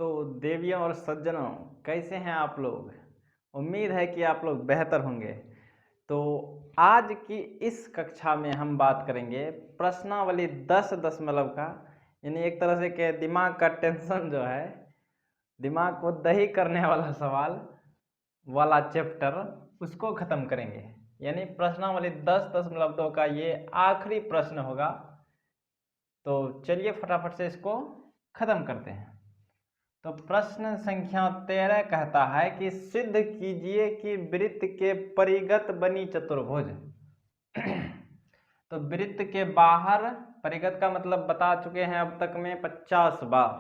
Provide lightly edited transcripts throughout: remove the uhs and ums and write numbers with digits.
तो देवियों और सज्जनों, कैसे हैं आप लोग। उम्मीद है कि आप लोग बेहतर होंगे। तो आज की इस कक्षा में हम बात करेंगे प्रश्नावली 10 दशमलव का, यानी एक तरह से के दिमाग का टेंशन जो है, दिमाग को दही करने वाला सवाल वाला चैप्टर, उसको ख़त्म करेंगे। यानी प्रश्नावली 10.2 का ये आखिरी प्रश्न होगा। तो चलिए फटाफट से इसको ख़त्म करते हैं। तो प्रश्न संख्या 13 कहता है कि सिद्ध कीजिए कि वृत्त के परिगत बनी चतुर्भुज। तो वृत्त के बाहर, परिगत का मतलब बता चुके हैं अब तक में 50 बार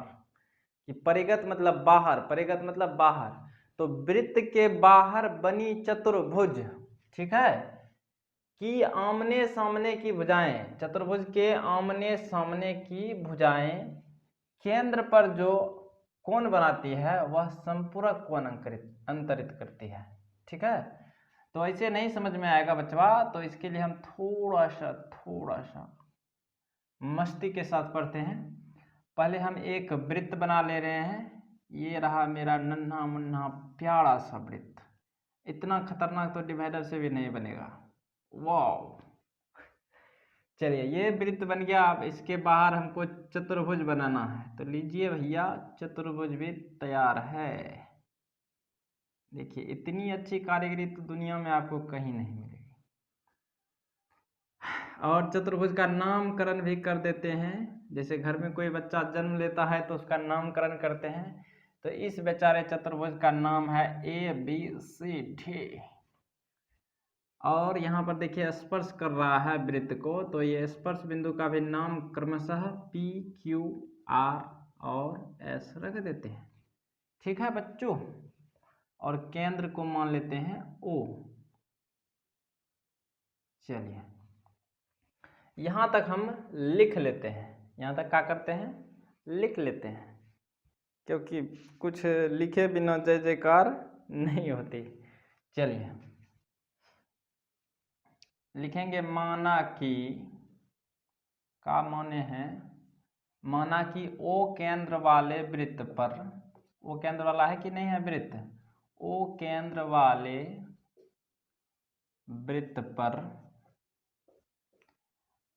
कि परिगत मतलब बाहर, परिगत मतलब बाहर। तो वृत्त के बाहर बनी चतुर्भुज, ठीक है, कि आमने सामने की भुजाएं, चतुर्भुज के आमने सामने की भुजाएं केंद्र पर जो कोण बनाती है वह संपूरक कोण अंतरित करती है। ठीक है, तो ऐसे नहीं समझ में आएगा बच्चा, तो इसके लिए हम थोड़ा सा मस्ती के साथ पढ़ते हैं। पहले हम एक वृत्त बना ले रहे हैं। ये रहा मेरा नन्हा मुन्ना प्यारा सा वृत्त। इतना खतरनाक तो डिवाइडर से भी नहीं बनेगा। वाह, चलिए ये वृत्त बन गया। अब इसके बाहर हमको चतुर्भुज बनाना है, तो लीजिए भैया चतुर्भुज भी तैयार है। देखिए इतनी अच्छी कारीगरी तो दुनिया में आपको कहीं नहीं मिलेगी। और चतुर्भुज का नामकरण भी कर देते हैं। जैसे घर में कोई बच्चा जन्म लेता है तो उसका नामकरण करते हैं। तो इस बेचारे चतुर्भुज का नाम है ABCD। और यहाँ पर देखिए स्पर्श कर रहा है वृत्त को, तो ये स्पर्श बिंदु का भी नाम क्रमशः P, Q, R और S रख देते हैं। ठीक है बच्चों, और केंद्र को मान लेते हैं O। चलिए यहाँ तक हम लिख लेते हैं। यहाँ तक क्या करते हैं, लिख लेते हैं, क्योंकि कुछ लिखे बिना जय जयकार नहीं होती। चलिए लिखेंगे माना कि, का माने हैं, माना कि O केंद्र वाले वृत्त पर, O केंद्र वाला है कि नहीं है वृत्त, O केंद्र वाले वृत्त पर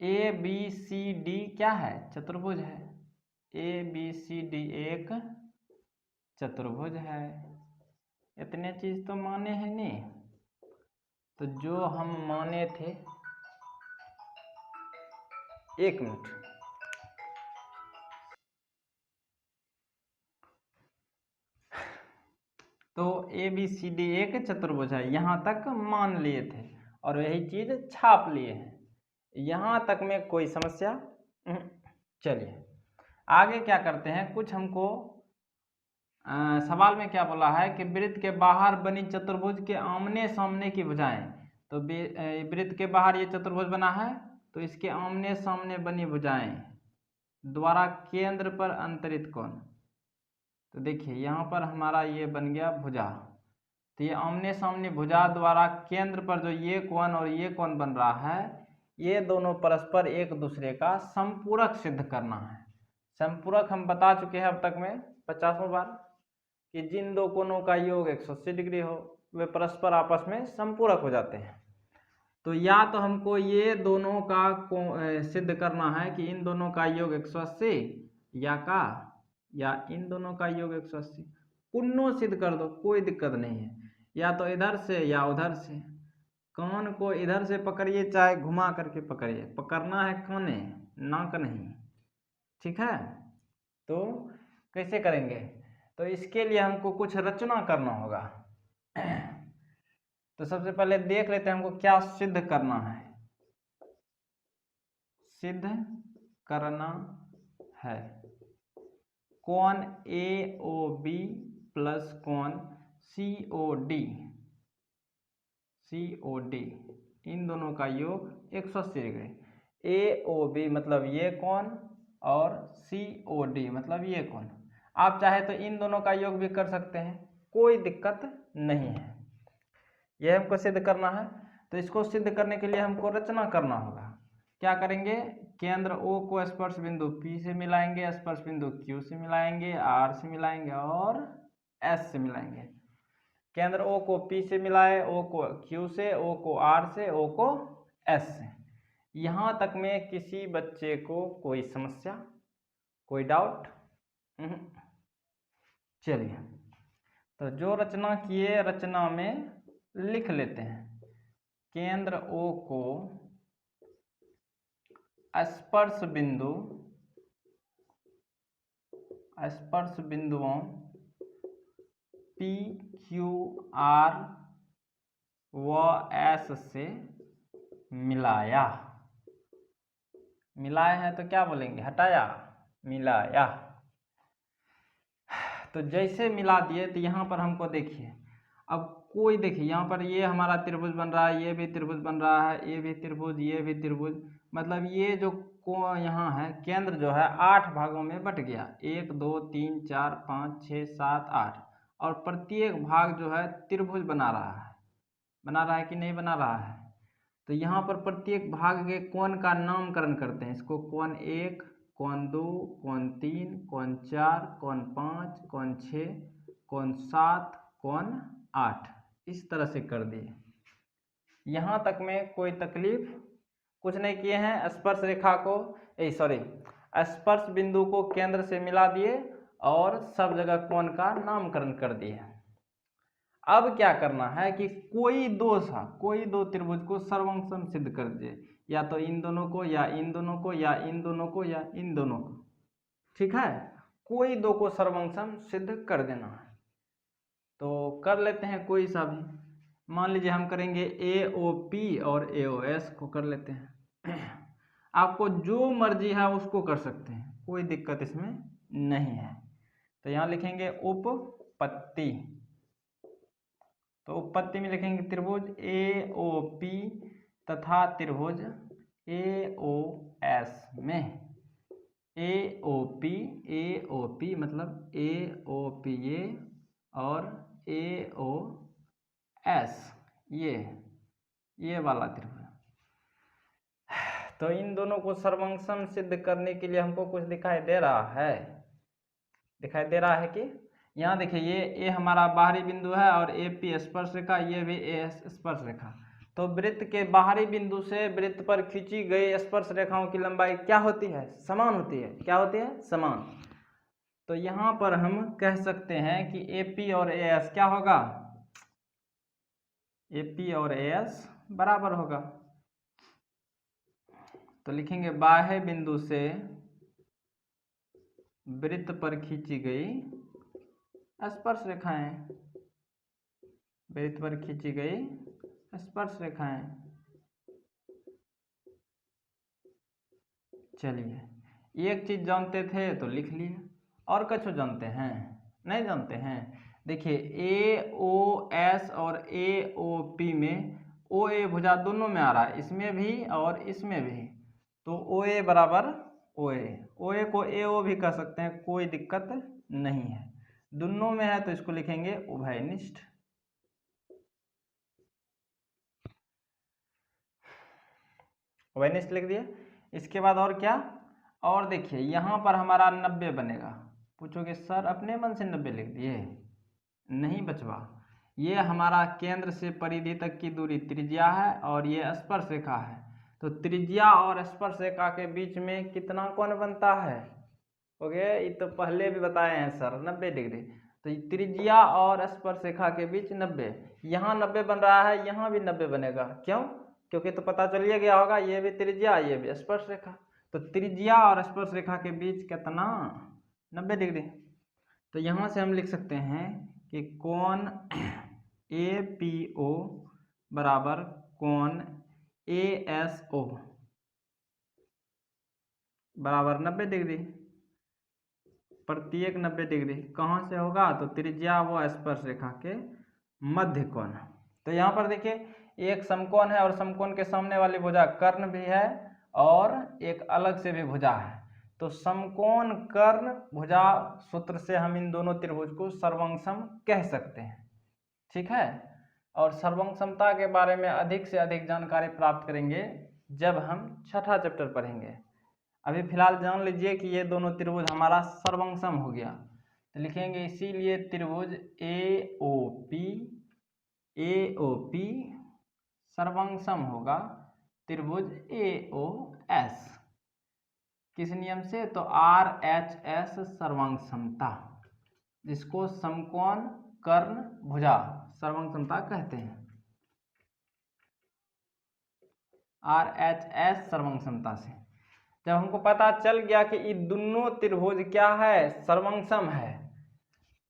ABCD क्या है, चतुर्भुज है। ABCD एक चतुर्भुज है। इतने चीज तो माने हैं नहीं। तो जो हम माने थे, एक मिनट, तो ABCD एक चतुर्भुज है, यहाँ तक मान लिए थे और यही चीज छाप लिए हैं। यहाँ तक में कोई समस्या? चलिए आगे क्या करते हैं। कुछ हमको सवाल में क्या बोला है कि वृत्त के बाहर बनी चतुर्भुज के आमने सामने की भुजाएं। तो वृत्त के बाहर ये चतुर्भुज बना है, तो इसके आमने सामने बनी भुजाएं द्वारा केंद्र पर अंतरित कोण। तो देखिए यहाँ पर हमारा ये बन गया भुजा। तो ये आमने सामने भुजा द्वारा केंद्र पर जो ये कोण और ये कोण बन रहा है, ये दोनों परस्पर एक दूसरे का संपूरक सिद्ध करना है। संपूरक हम बता चुके हैं अब तक में 50वां बार कि जिन दो कोणों का योग 180 डिग्री हो वे परस्पर आपस में संपूरक हो जाते हैं। तो या तो हमको ये दोनों का सिद्ध करना है कि इन दोनों का योग 180, या इन दोनों का योग 180। पुनः सिद्ध कर दो, कोई दिक्कत नहीं है, या तो इधर से या उधर से। कान को इधर से पकड़िए चाहे घुमा करके पकड़िए, पकड़ना है काने, नाक नहीं। ठीक है, तो कैसे करेंगे, तो इसके लिए हमको कुछ रचना करना होगा। तो सबसे पहले देख लेते हैं हमको क्या सिद्ध करना है। सिद्ध करना है कोण AOB प्लस कोण COD, इन दोनों का योग 180 डिग्री। AOB मतलब ये कोण और COD मतलब ये कोण। आप चाहे तो इन दोनों का योग भी कर सकते हैं, कोई दिक्कत नहीं है। यह हमको सिद्ध करना है। तो इसको सिद्ध करने के लिए हमको रचना करना होगा। क्या करेंगे, केंद्र O को स्पर्श बिंदु P से मिलाएंगे, स्पर्श बिंदु Q से मिलाएंगे, R से मिलाएंगे और S से मिलाएंगे। केंद्र O को P से मिलाए, O को Q से, O को R से, O को S से। यहाँ तक में किसी बच्चे को कोई समस्या, कोई डाउट? चलिए, तो जो रचना किए रचना में लिख लेते हैं। केंद्र O को स्पर्श बिंदुओं P, Q, R व S से मिलाया। मिलाया है तो क्या बोलेंगे? हटाया, मिलाया। तो जैसे मिला दिए तो यहाँ पर हमको देखिए, अब कोई देखिए यहाँ पर ये हमारा त्रिभुज बन रहा है, ये भी त्रिभुज बन रहा है, ये भी त्रिभुज, ये भी त्रिभुज, मतलब ये जो को यहाँ है केंद्र जो है 8 भागों में बट गया, 1 2 3 4 5 6 7 8, और प्रत्येक भाग जो है त्रिभुज बना रहा है कि नहीं बना रहा है? तो यहाँ पर प्रत्येक भाग के कोण का नामकरण करते हैं। इसको कोण 1, कोण 2, कोण 3, कोण 4, कोण 5, कोण 6, कोण 7, कोण 8, इस तरह से कर दिए। यहाँ तक में कोई तकलीफ कुछ नहीं किए हैं। स्पर्श रेखा को स्पर्श बिंदु को केंद्र से मिला दिए और सब जगह कोण का नामकरण कर दिए। अब क्या करना है कि कोई दो त्रिभुज को सर्वंकष सिद्ध कर दिए, या तो इन दोनों को, या इन दोनों को, या इन दोनों को, या इन दोनों को। ठीक है, कोई दो को सर्वंकष सिद्ध कर देना है। तो कर लेते हैं कोई सा भी। मान लीजिए हम करेंगे AOP और AOS को कर लेते हैं। आपको जो मर्जी है उसको कर सकते हैं, कोई दिक्कत इसमें नहीं है। तो यहाँ लिखेंगे उपपत्ति। तो उपपत्ति में लिखेंगे त्रिभुज AOP तथा त्रिभुज AOS में AOP मतलब AOP ये और AOS ये वाला त्रिभुज। तो इन दोनों को सर्वंकष सिद्ध करने के लिए हमको कुछ दिखाई दे रहा है कि यहाँ देखिए ये हमारा बाहरी बिंदु है और AP स्पर्श रेखा, ये भी AS स्पर्श रेखा। तो वृत्त के बाहरी बिंदु से वृत्त पर खींची गई स्पर्श रेखाओं की लंबाई क्या होती है? समान होती है। क्या होती है? समान। तो यहाँ पर हम कह सकते हैं कि AP और AS क्या होगा? AP और AS बराबर होगा। तो लिखेंगे बाह्य बिंदु से वृत्त पर खींची गई स्पर्श रेखाएं, वृत्त पर खींची गई स्पर्श रेखाएं। चलिए, एक चीज जानते थे तो लिख लिए, और कुछ जानते हैं? नहीं जानते हैं। देखिए AOS और AOP में OA भुजा दोनों में आ रहा है, इसमें भी और इसमें भी। तो OA बराबर OA को AO भी कह सकते हैं, कोई दिक्कत नहीं है। दोनों में है तो इसको लिखेंगे उभयनिष्ठ। उभयनिष्ठ लिख दिए। इसके बाद और क्या? और देखिए यहाँ पर हमारा 90 बनेगा। पूछोगे सर अपने मन से 90 लिख दिए? नहीं बचवा, ये हमारा केंद्र से परिधि तक की दूरी त्रिज्या है और ये स्पर्श रेखा है। तो त्रिज्या और स्पर्श रेखा के बीच में कितना कोण बनता है? ओके, ये तो पहले भी बताए हैं सर, 90 डिग्री। तो त्रिज्या और स्पर्श रेखा के बीच 90, यहाँ 90 बन रहा है, यहाँ भी 90 बनेगा। क्यों? क्योंकि तो पता चलिए गया होगा, ये भी त्रिज्या ये भी स्पर्श रेखा। तो त्रिज्या और स्पर्श रेखा के बीच कितना? 90 डिग्री। तो यहाँ से हम लिख सकते हैं कि कोण APO बराबर कोण ASO बराबर 90 डिग्री। प्रत्येक 90 डिग्री कहाँ से होगा? तो त्रिज्या व स्पर्श रेखा के मध्य कोण। तो यहाँ पर देखिए एक समकोण है और समकोण के सामने वाली भुजा कर्ण भी है और एक अलग से भी भुजा है। तो समकोण कर्ण भुजा सूत्र से हम इन दोनों त्रिभुज को सर्वंकषम कह सकते हैं। ठीक है, और सर्वंकषमता के बारे में अधिक से अधिक जानकारी प्राप्त करेंगे जब हम छठा चैप्टर पढ़ेंगे। अभी फिलहाल जान लीजिए कि ये दोनों त्रिभुज हमारा सर्वंगसम हो गया, तो लिखेंगे इसीलिए त्रिभुज AOP सर्वंगसम होगा त्रिभुज AOS। किस नियम से? तो RHS सर्वंगसमता, जिसको समकोण कर्ण भुजा सर्वंगसमता कहते हैं। RHS सर्वंगसमता से जब हमको पता चल गया कि ये दोनों त्रिभुज क्या है, सर्वंगसम है,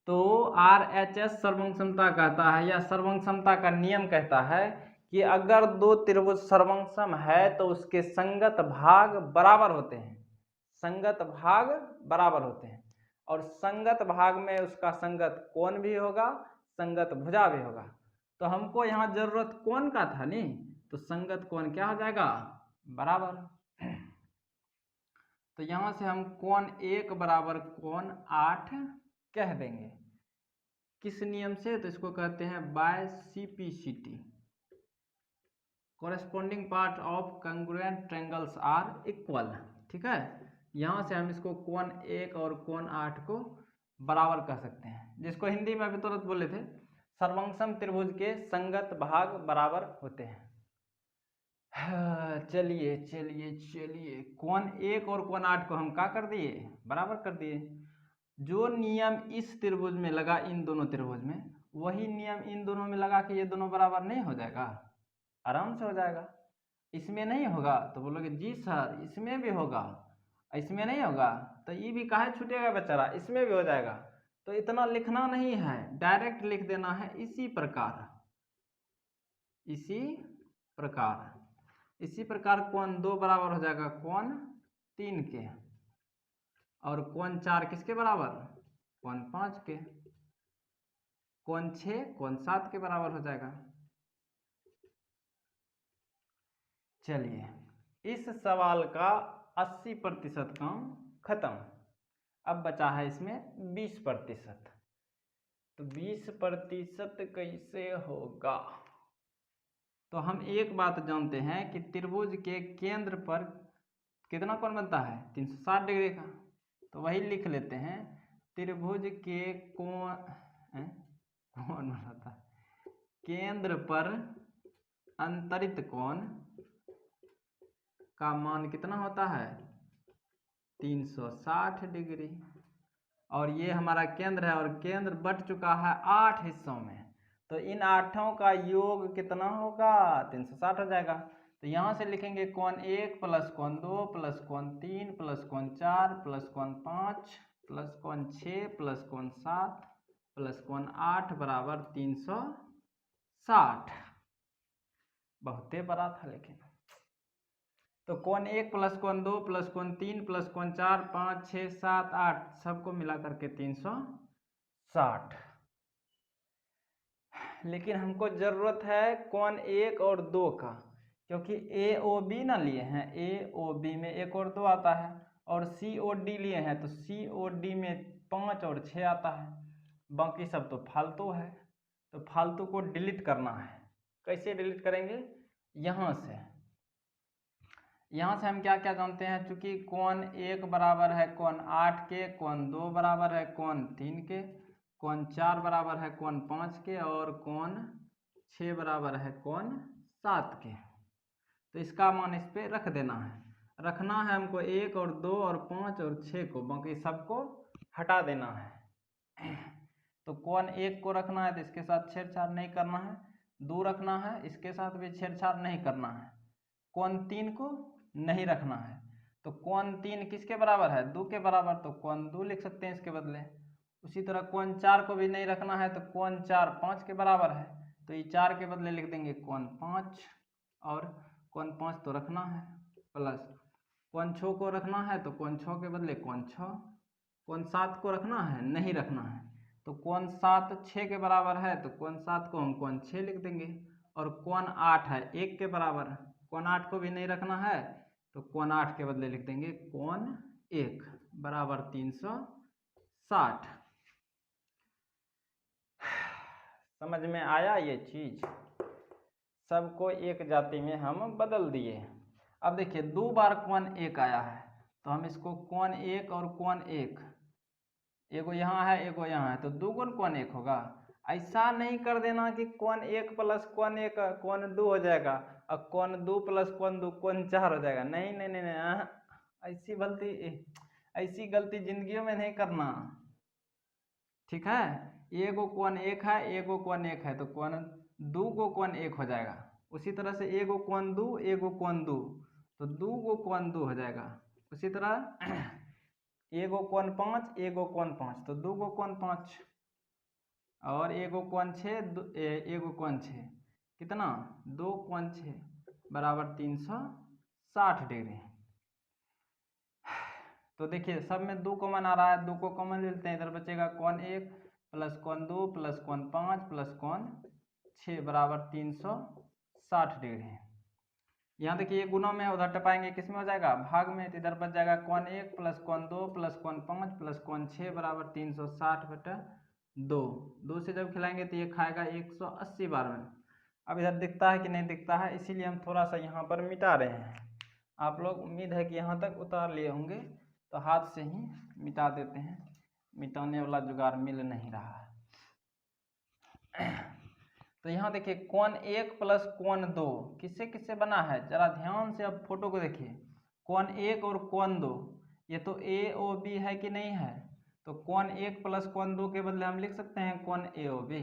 तो RHS सर्वंगसमता कहता है या सर्वंगसमता का नियम कहता है कि अगर दो त्रिभुज सर्वंगसम है तो उसके संगत भाग बराबर होते हैं, संगत भाग बराबर होते हैं, और संगत भाग में उसका संगत कोण भी होगा, संगत भुजा भी होगा। तो हमको यहाँ जरूरत कोण का था नहीं, तो संगत कोण क्या हो जाएगा? बराबर। तो यहाँ से हम कोण 1 बराबर कोण 8 कह देंगे। किस नियम से? तो इसको कहते हैं by CPCT, corresponding part of congruent triangles are equal. ठीक है, यहाँ से हम इसको कोण 1 और कोण 8 को बराबर कह सकते हैं, जिसको हिंदी में अभी तुरंत बोले थे, सर्वंगसम त्रिभुज के संगत भाग बराबर होते हैं। चलिए चलिए चलिए, कोण 1 और कोण 8 को हम क्या कर दिए? बराबर कर दिए। जो नियम इस त्रिभुज में लगा, इन दोनों त्रिभुज में, वही नियम इन दोनों में लगा कि ये दोनों बराबर नहीं हो जाएगा? आराम से हो जाएगा। इसमें नहीं होगा तो बोलोगे जी सर इसमें भी होगा, इसमें नहीं होगा तो ये भी काहे छूटेगा बेचारा, इसमें भी हो जाएगा। तो इतना लिखना नहीं है, डायरेक्ट लिख देना है इसी प्रकार, इसी प्रकार। इसी प्रकार कोण 2 बराबर हो जाएगा कोण 3 के, और कोण 4 किसके बराबर? कोण 5 के। कोण 6 कोण 7 के बराबर हो जाएगा। चलिए, इस सवाल का 80% काम खत्म। अब बचा है इसमें 20%। तो 20% कैसे होगा? तो हम एक बात जानते हैं कि त्रिभुज के केंद्र पर कितना कोण बनता है? 360 डिग्री का। तो वही लिख लेते हैं, त्रिभुज के कोण बनाता है केंद्र पर अंतरित कोण का मान कितना होता है? 360 डिग्री। और ये हमारा केंद्र है, और केंद्र बट चुका है 8 हिस्सों में, तो इन 8 का योग कितना होगा? 360 हो जाएगा। तो यहाँ से लिखेंगे कोण 1 प्लस कोण 2 प्लस कोण 3 प्लस कोण 4 प्लस कोण 5 प्लस कोण 6 प्लस कोण 7 प्लस कोण 8 बराबर 360। बहुते बड़ा था लेकिन। तो कोण 1 प्लस कोण 2 प्लस कोण 3 प्लस कोण 4 5 6 7 8 सबको मिला करके 360। लेकिन हमको जरूरत है कोण 1 और 2 का, क्योंकि AOB ना लिए हैं, AOB में 1 और 2 आता है, और COD लिए हैं तो COD में 5 और 6 आता है, बाकी सब तो फालतू है। तो फालतू को डिलीट करना है। कैसे डिलीट करेंगे? यहाँ से हम क्या क्या जानते हैं? चूंकि कोण 1 बराबर है कोण 8 के, कोण 2 बराबर है कोण 3 के, कोण 4 बराबर है कोण 5 के, और कोण 6 बराबर है कोण 7 के। तो इसका मान इस पे रख देना है। रखना है हमको 1 और 2 और 5 और 6 को, बाकी सबको हटा देना है। तो कोण 1 को रखना है तो इसके साथ छेड़छाड़ नहीं करना है, 2 रखना है इसके साथ भी छेड़छाड़ नहीं करना है, कोण 3 को नहीं रखना है। तो कोण 3 किसके बराबर है? 2 के बराबर, तो कोण 2 लिख सकते हैं इसके बदले। उसी तरह कोण 4 को भी नहीं रखना है, तो कोण 4 5 के बराबर है, तो ये 4 के बदले लिख देंगे कोण 5, और कोण 5 तो रखना है, प्लस कोण 6 को रखना है तो कोण 6 के बदले कोण 6, कोण 7 को रखना है नहीं रखना है, तो कोण 7 6 के बराबर है, तो कोण 7 को हम कोण 6 लिख देंगे, और कोण 8 है 1 के बराबर, कोण 8 को भी नहीं रखना है, तो कोण 8 के बदले लिख देंगे कोण 1 बराबर 360। समझ में आया ये चीज? सबको एक जाति में हम बदल दिए। अब देखिए 2 बार कोण 1 आया है, तो हम इसको कोण 1 और कोण 1, एगो यहाँ है एगो यहाँ है, तो दो गुण कोण 1 होगा। ऐसा नहीं कर देना कि कोण 1 प्लस कोण 1 कोण 2 हो जाएगा और कोण 2 प्लस कोण 2 कोण 4 हो जाएगा। नहीं नहीं नहीं, नहीं ऐसी गलती जिंदगियों में नहीं करना, ठीक है। एगो कोण 1 है एगो कोण 1 है, तो कोण 2 को कोण 1 हो जाएगा। उसी तरह से एगो कोण 2 एगो कोण 2, तो 2 को कोण 2 हो जाएगा। उसी तरह एगो कोण 5 एगो कोण 5, तो 2 को कोण 5 और एगो कोण 6 एगो कोण 6, कितना 2 कोण 6 बराबर 360 डिग्री। तो देखिए सब में 2 कॉमन आ रहा है, 2 को कॉमन ले लेते हैं, इधर बचेगा कोण 1 प्लस कोण 2 प्लस कोण 5 प्लस कोण 6 बराबर 360 डिग्री। यहाँ देखिए गुणों में, उधर टपाएंगे किस में हो जाएगा, भाग में, तो इधर बच जाएगा कोण 1 प्लस कोण 2 प्लस कोण 5 प्लस कोण 6 बराबर 360/2। 2 से जब खिलाएंगे तो ये खाएगा 180 बार में। अब इधर दिखता है कि नहीं दिखता है, इसीलिए हम थोड़ा सा यहाँ पर मिटा रहे हैं। आप लोग उम्मीद है कि यहाँ तक उतार लिए होंगे, तो हाथ से ही मिटा देते हैं, मिटाने वाला जुगाड़ मिल नहीं रहा है। तो यहाँ देखिए कोण 1 प्लस कोण 2 किससे किससे बना है, जरा ध्यान से अब फोटो को देखिए। कोण 1 और कोण 2 ये तो ए ओ बी है कि नहीं है, तो कोण 1 प्लस कोण 2 के बदले हम लिख सकते हैं कोण ए ओ बी।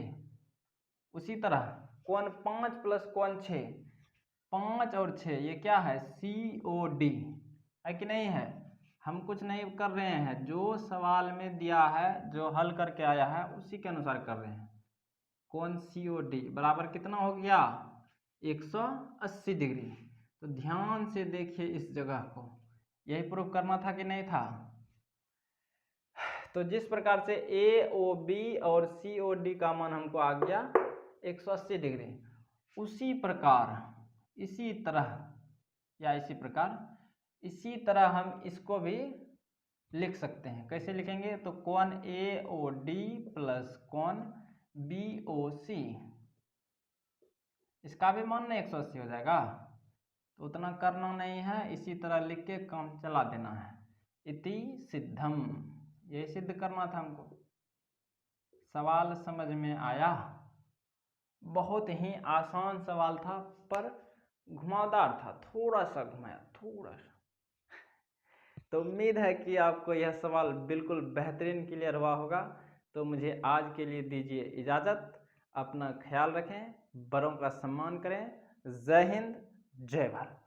उसी तरह कोण 5 प्लस कोण 6, 5 और 6 ये क्या है, सी ओ डी है कि नहीं है। हम कुछ नहीं कर रहे हैं, जो सवाल में दिया है जो हल करके आया है उसी के अनुसार कर रहे हैं। कोण सी ओ डी बराबर कितना हो गया, 180 डिग्री। तो ध्यान से देखिए इस जगह को, यही प्रूफ करना था कि नहीं था। तो जिस प्रकार से ए ओ बी और सी ओ डी का मान हमको आ गया 180 डिग्री, उसी प्रकार इसी तरह हम इसको भी लिख सकते हैं। कैसे लिखेंगे, तो कोण ए ओ डी प्लस कोण बी ओ सी, इसका भी मान ना 180 हो जाएगा। तो उतना करना नहीं है, इसी तरह लिख के काम चला देना है। इति सिद्धम, यही सिद्ध करना था हमको। सवाल समझ में आया, बहुत ही आसान सवाल था पर घुमावदार था, थोड़ा सा घुमाया थोड़ा सा। तो उम्मीद है कि आपको यह सवाल बिल्कुल बेहतरीन क्लियर हुआ होगा। तो मुझे आज के लिए दीजिए इजाज़त, अपना ख्याल रखें, बड़ों का सम्मान करें। जय हिंद, जय भारत।